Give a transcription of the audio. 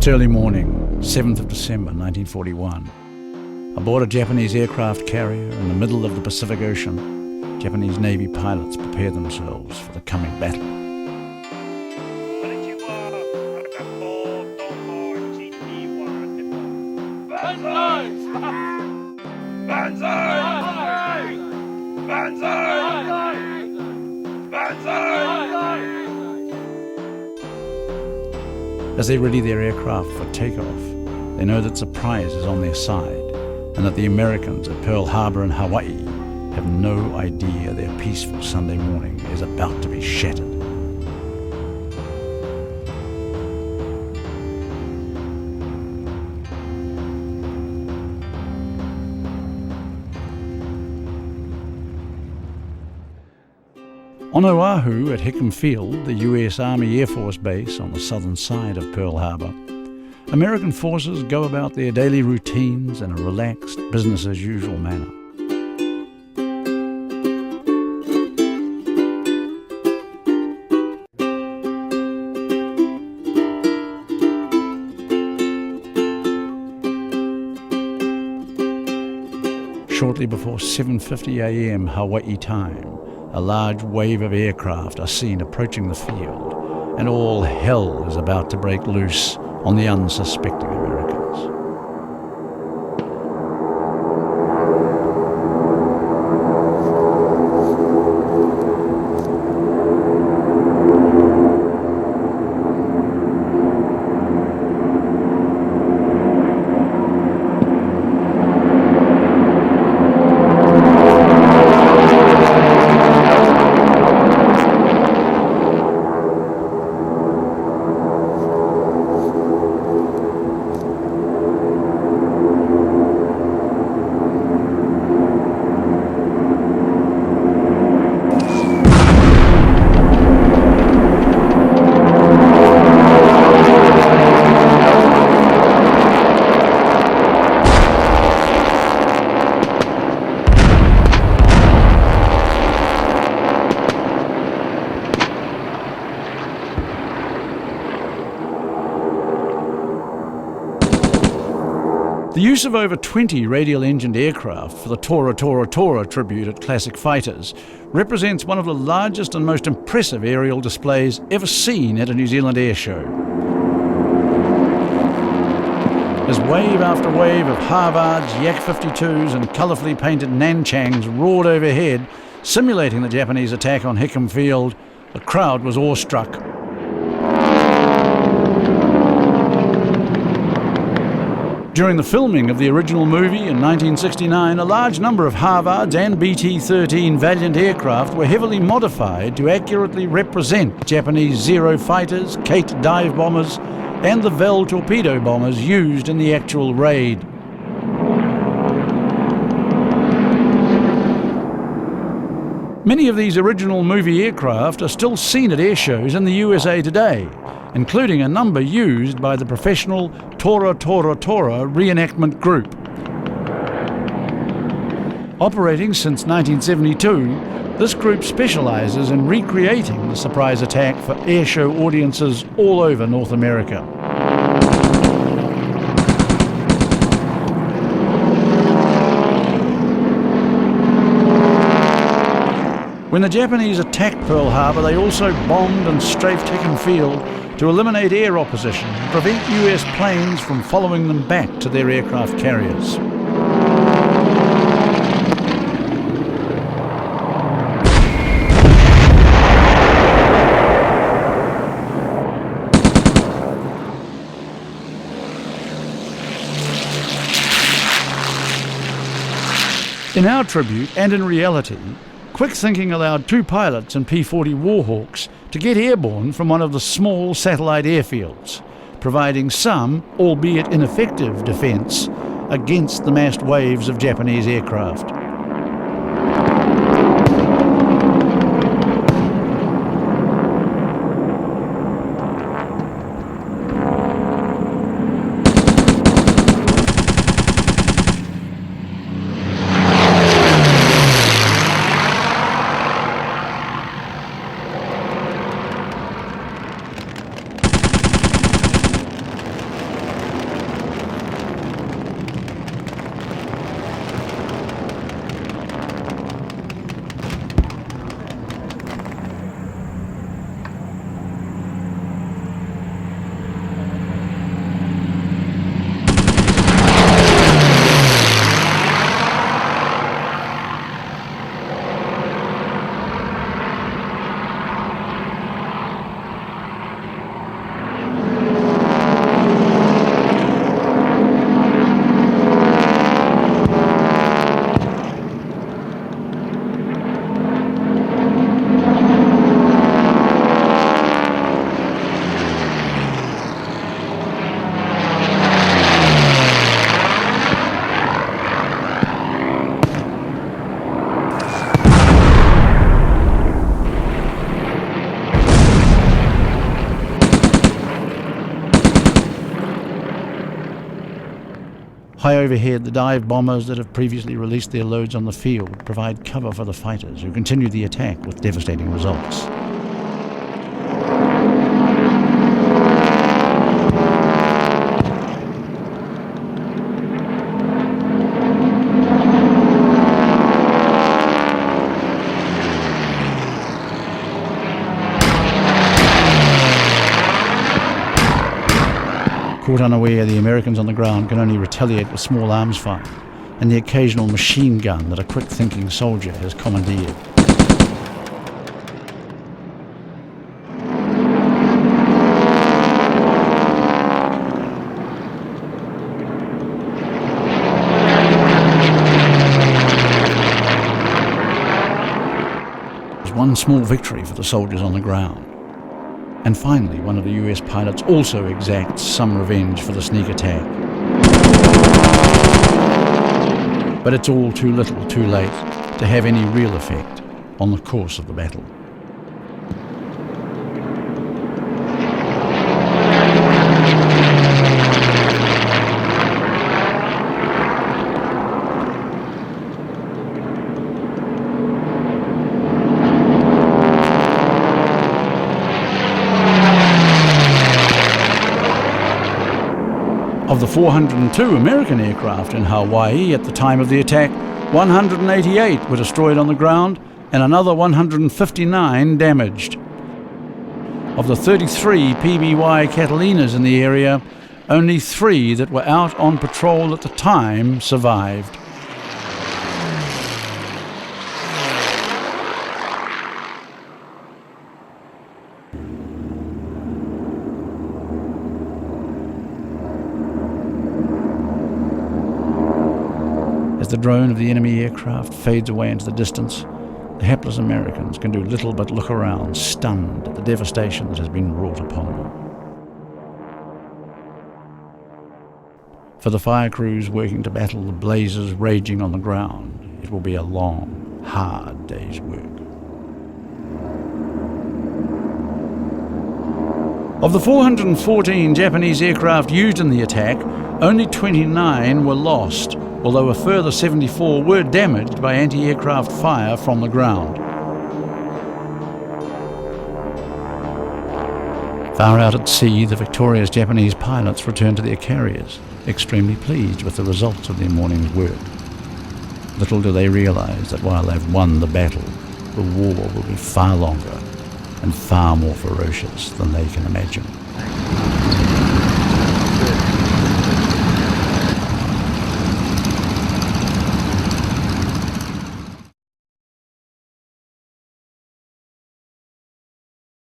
It's early morning, 7th of December 1941. Aboard a Japanese aircraft carrier in the middle of the Pacific Ocean, Japanese Navy pilots prepare themselves for the coming battle. As they ready their aircraft for takeoff, they know that surprise is on their side and that the Americans at Pearl Harbor in Hawaii have no idea their peaceful Sunday morning is about to be shattered. On Oahu at Hickam Field, the US Army Air Force base on the southern side of Pearl Harbor, American forces go about their daily routines in a relaxed, business-as-usual manner. Shortly before 7:50 a.m. Hawaii time, a large wave of aircraft are seen approaching the field, and all hell is about to break loose on the unsuspecting Americans. The use of over 20 radial-engined aircraft for the Tora Tora Tora tribute at classic fighters represents one of the largest and most impressive aerial displays ever seen at a New Zealand air show. As wave after wave of Harvards, Yak 52s and colourfully painted Nanchangs roared overhead, simulating the Japanese attack on Hickam Field, the crowd was awestruck. During the filming of the original movie in 1969, a large number of Harvards and BT-13 Valiant aircraft were heavily modified to accurately represent Japanese Zero fighters, Kate dive bombers, and the Vel torpedo bombers used in the actual raid. Many of these original movie aircraft are still seen at air shows in the USA today, including a number used by the professional Tora Tora Tora reenactment group. Operating since 1972, this group specializes in recreating the surprise attack for airshow audiences all over North America. When the Japanese attacked Pearl Harbor, they also bombed and strafed Hickam Field to eliminate air opposition and prevent US planes from following them back to their aircraft carriers. In our tribute, and in reality, quick thinking allowed two pilots in P-40 Warhawks to get airborne from one of the small satellite airfields, providing some, albeit ineffective, defence against the massed waves of Japanese aircraft. High overhead, the dive bombers that have previously released their loads on the field provide cover for the fighters, who continue the attack with devastating results. Caught unaware, the Americans on the ground can only retaliate with small arms fire and the occasional machine gun that a quick-thinking soldier has commandeered. There's one small victory for the soldiers on the ground. And finally, one of the US pilots also exacts some revenge for the sneak attack. But it's all too little, too late, to have any real effect on the course of the battle. Of the 402 American aircraft in Hawaii at the time of the attack, 188 were destroyed on the ground and another 159 damaged. Of the 33 PBY Catalinas in the area, only 3 that were out on patrol at the time survived. As the drone of the enemy aircraft fades away into the distance, the hapless Americans can do little but look around, stunned at the devastation that has been wrought upon them. For the fire crews working to battle the blazes raging on the ground, it will be a long, hard day's work. Of the 414 Japanese aircraft used in the attack, only 29 were lost, although a further 74 were damaged by anti-aircraft fire from the ground. Far out at sea, the victorious Japanese pilots returned to their carriers, extremely pleased with the results of their morning's work. Little do they realize that while they've won the battle, the war will be far longer and far more ferocious than they can imagine.